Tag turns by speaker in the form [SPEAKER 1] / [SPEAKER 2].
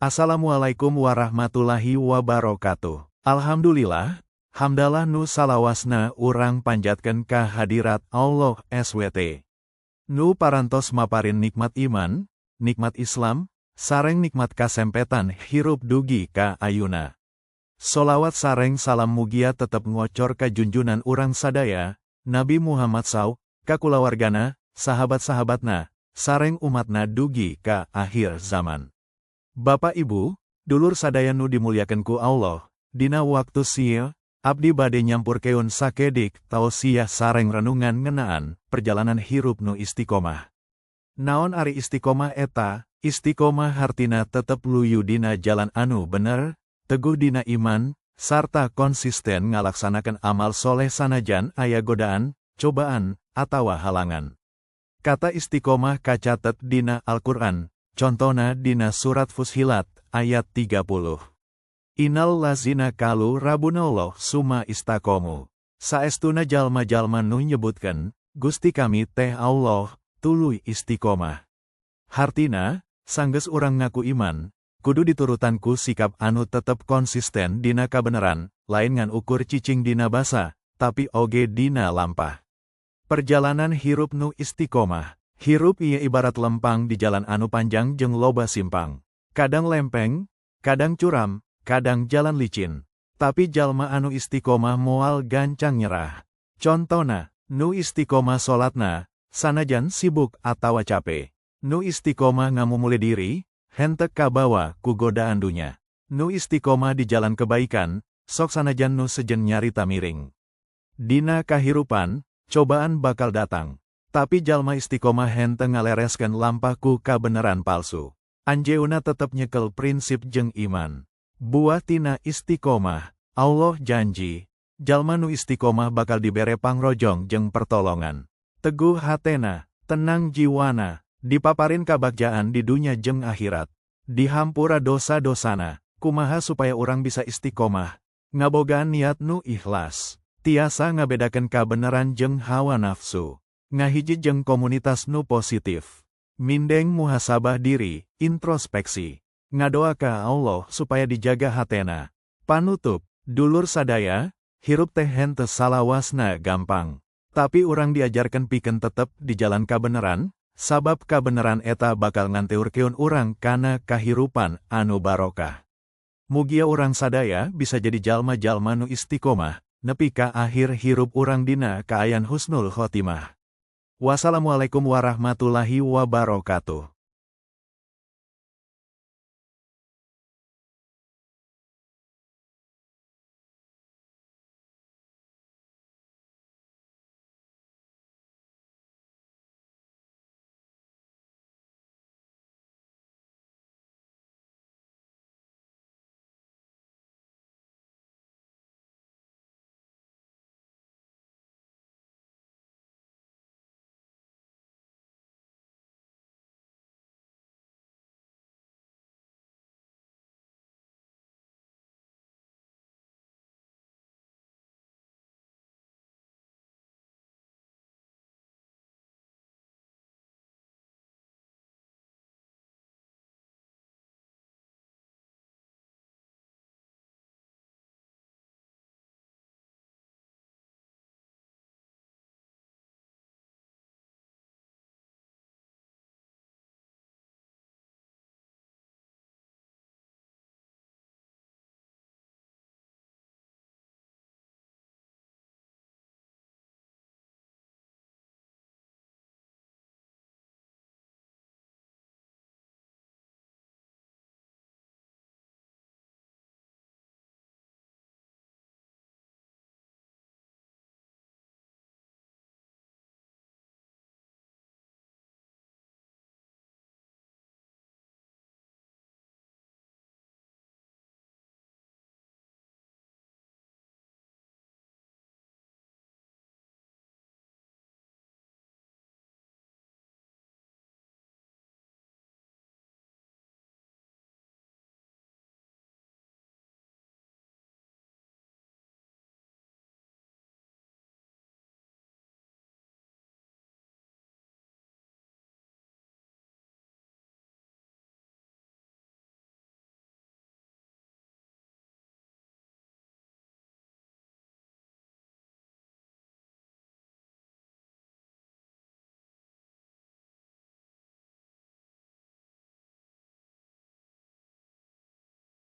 [SPEAKER 1] Assalamualaikum warahmatullahi wabarakatuh. Alhamdulillah, hamdalah nu salawasna urang panjatkeun ka hadirat Allah SWT. Nu parantos maparin nikmat iman, nikmat Islam, sareng nikmat kasempetan hirup dugi ka ayuna. Solawat sareng salam mugia tetep ngocor ka junjunan urang sadaya, Nabi Muhammad SAW, ka kulawargana, sahabat-sahabatna, sareng umatna dugi ka akhir zaman. Bapak Ibu, dulur sadaya nu dimuliakeun ku Allah, dina waktu sieu, abdi bade nyampurkeun sakedik taosiah sareng renungan ngeunaan perjalanan hirup nu istiqomah. Naon ari istiqomah eta? Istiqomah hartina tetep luyu dina jalan anu bener, teguh dina iman, sarta konsisten ngalaksanakeun amal soleh sanajan aya godaan, cobaan, atawa halangan. Kata istiqomah kacatet dina Al-Qur'an. Contohna dina surat Fussilat, ayat 30. Innal lazina kalu rabunallah summa istaqomu. Saestuna jalma-jalma nu nyebutkeun, Gusti kami teh Allah, tuluy istiqomah. Hartina, sanggeus urang ngaku iman, kudu diturutan ku sikap anu tetep konsisten dina kabeneran, lain ngan ukur cicing dina basa, tapi oge dina lampah. Perjalanan hirup nu istiqomah. Hirup ieu ibarat lempang di jalan anu panjang jeung loba simpang. Kadang lempeng, kadang curam, kadang jalan licin. Tapi jalma anu istiqomah moal gancang nyerah. Contona, nu istiqomah solatna, sanajan sibuk atawa cape. Nu istiqomah ngamumule diri, henteu kabawa ku godaan dunya. Nu istiqomah di jalan kebaikan, sok sanajan nu sejen nyarita miring. Dina kahirupan, cobaan bakal datang. Tapi jalma istiqomah henteu ngalereskeun lampah ku kabeneran palsu. Anjeunna tetep nyekel prinsip jeung iman. Buah tina istiqomah, Allah janji, jalma nu istiqomah bakal dibere pangrojong jeung pertolongan. Teguh hatena, tenang jiwana, dipaparin kabagjaan di dunya jeung akhirat. Dihampura dosa-dosana, kumaha supaya urang bisa istiqomah. Ngabogaan niat nu ikhlas, tiasa ngabedakeun kabeneran jeung hawa nafsu. Ngahiji jeung komunitas nu positif. Mindeng muhasabah diri, introspeksi. Ngadoa ka Allah supaya dijaga hatena. Panutup, dulur sadaya, hirup teh henteu salawasna gampang. Tapi urang diajarkeun pikeun tetep di jalan kabeneran, sabab kabeneran eta bakal nganteurkeun urang kana kahirupan anu barokah. Mugia urang sadaya bisa jadi jalma-jalma nu istiqomah, nepi ka akhir hirup urang dina kaayan husnul khotimah. Wassalamualaikum warahmatullahi wabarakatuh.